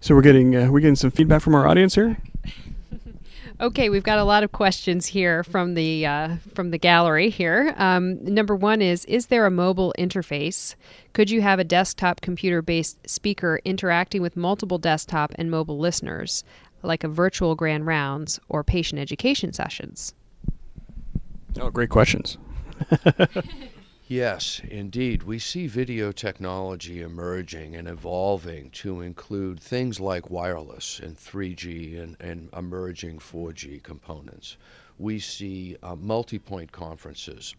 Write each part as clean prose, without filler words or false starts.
So we're getting some feedback from our audience here. Okay, we've got a lot of questions here from the gallery here. Number one is there a mobile interface? Could you have a desktop computer-based speaker interacting with multiple desktop and mobile listeners, like a virtual grand rounds or patient education sessions? Oh, great questions. Yes, indeed. We see video technology emerging and evolving to include things like wireless and 3G and emerging 4G components. We see multi-point conferences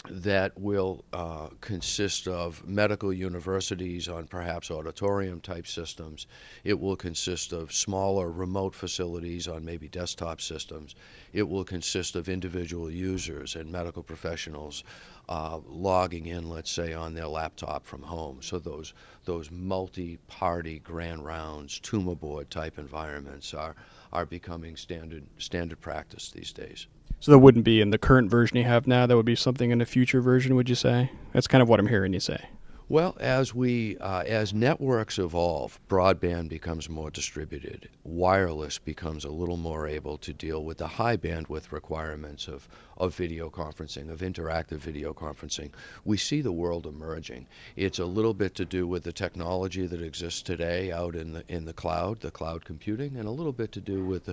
that will consist of medical universities on perhaps auditorium-type systems. It will consist of smaller remote facilities on maybe desktop systems. It will consist of individual users and medical professionals logging in, let's say, on their laptop from home. So those multi-party grand rounds, tumor board type environments are becoming standard practice these days. So that wouldn't be in the current version you have now. That would be something in a future version, would you say? That's kind of what I'm hearing you say. Well, as networks evolve, broadband becomes more distributed. Wireless becomes a little more able to deal with the high bandwidth requirements of video conferencing, of interactive video conferencing. We see the world emerging. It's a little bit to do with the technology that exists today out in the cloud computing, and a little bit to do with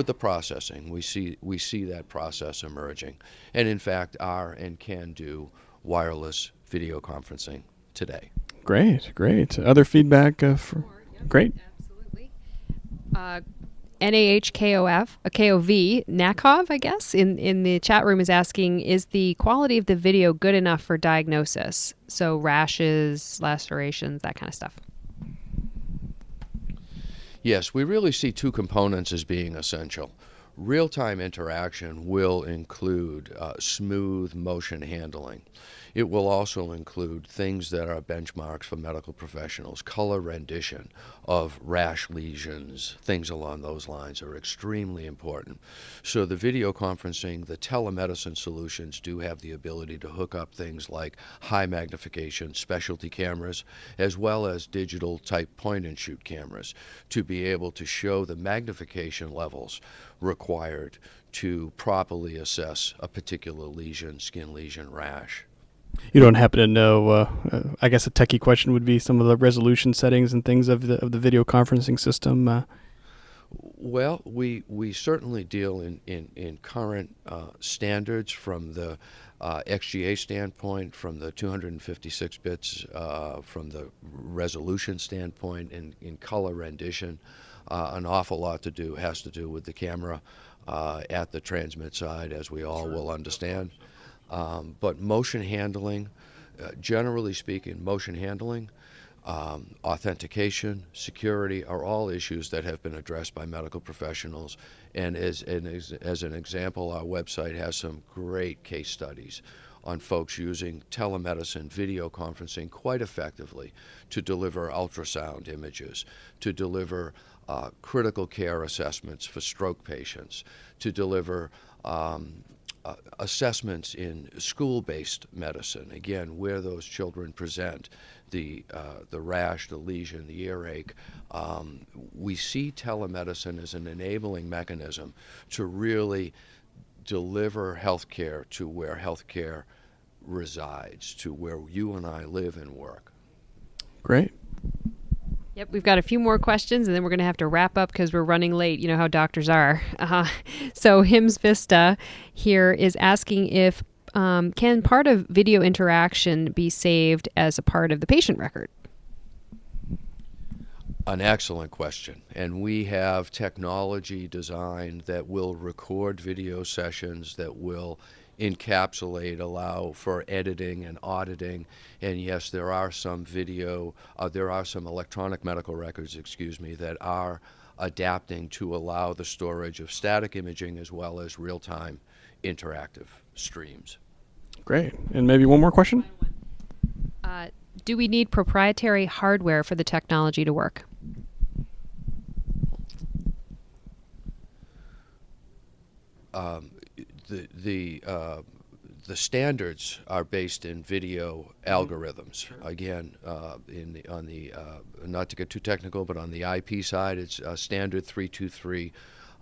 the processing. We see that process emerging, and in fact are and can do wireless video conferencing today. Great. Other feedback? Great. Absolutely. NAHKOV, Nakov, I guess, in the chat room is asking, is the quality of the video good enough for diagnosis? So rashes, lacerations, that kind of stuff. Yes, we really see two components as being essential. Real-time interaction will include smooth motion handling. It will also include things that are benchmarks for medical professionals. Color rendition of rash lesions, things along those lines are extremely important. So the video conferencing, the telemedicine solutions do have the ability to hook up things like high magnification specialty cameras, as well as digital type point and shoot cameras, to be able to show the magnification levels required to properly assess a particular lesion, skin lesion, rash. You don't happen to know, I guess a techie question would be some of the resolution settings and things of the video conferencing system? Well, we certainly deal in current standards from the XGA standpoint, from the 256 bits, from the resolution standpoint, in color rendition. An awful lot has to do with the camera at the transmit side, as we all will understand. But motion handling, generally speaking, authentication, security are all issues that have been addressed by medical professionals. And as an example, our website has some great case studies on folks using telemedicine video conferencing quite effectively to deliver ultrasound images, to deliver critical care assessments for stroke patients, to deliver assessments in school-based medicine, again, where those children present the rash, the lesion, the earache. We see telemedicine as an enabling mechanism to really deliver health care to where health care resides, to where you and I live and work. Great. Yep, we've got a few more questions, and then we're going to have to wrap up because we're running late. You know how doctors are. So HIMSS Vista here is asking if can part of video interaction be saved as a part of the patient record? An excellent question. And we have technology designed that will record video sessions, that will encapsulate, allow for editing and auditing. And yes, there are some electronic medical records, that are adapting to allow the storage of static imaging as well as real-time interactive streams. Great. And maybe one more question? Do we need proprietary hardware for the technology to work? the standards are based in video algorithms. Again, not to get too technical, but on the IP side, it's standard 323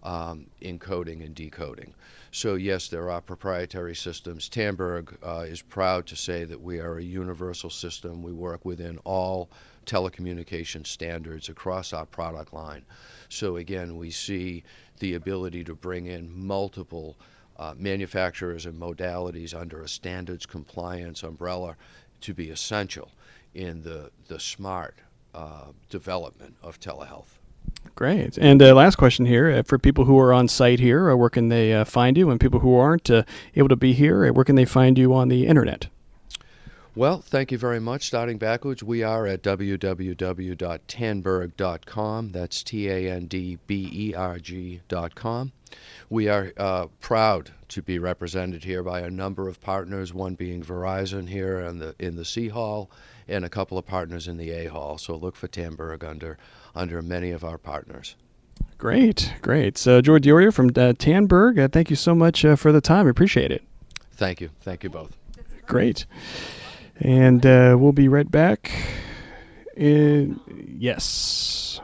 encoding and decoding. So yes, there are proprietary systems. Tandberg is proud to say that we are a universal system. We work within all telecommunication standards across our product line. So again, we see the ability to bring in multiple manufacturers and modalities under a standards compliance umbrella to be essential in the smart development of telehealth. Great. And last question here, for people who are on site here, where can they find you? And people who aren't able to be here, where can they find you on the internet? Well, thank you very much. Starting backwards, we are at www.tandberg.com. That's TANDBERG.com. We are proud to be represented here by a number of partners, one being Verizon here in the C Hall, and a couple of partners in the A Hall. So look for Tandberg under many of our partners. Great, great. So George Diorio from Tandberg, thank you so much for the time. I appreciate it. Thank you. Thank you both. Great. And we'll be right back. Yes.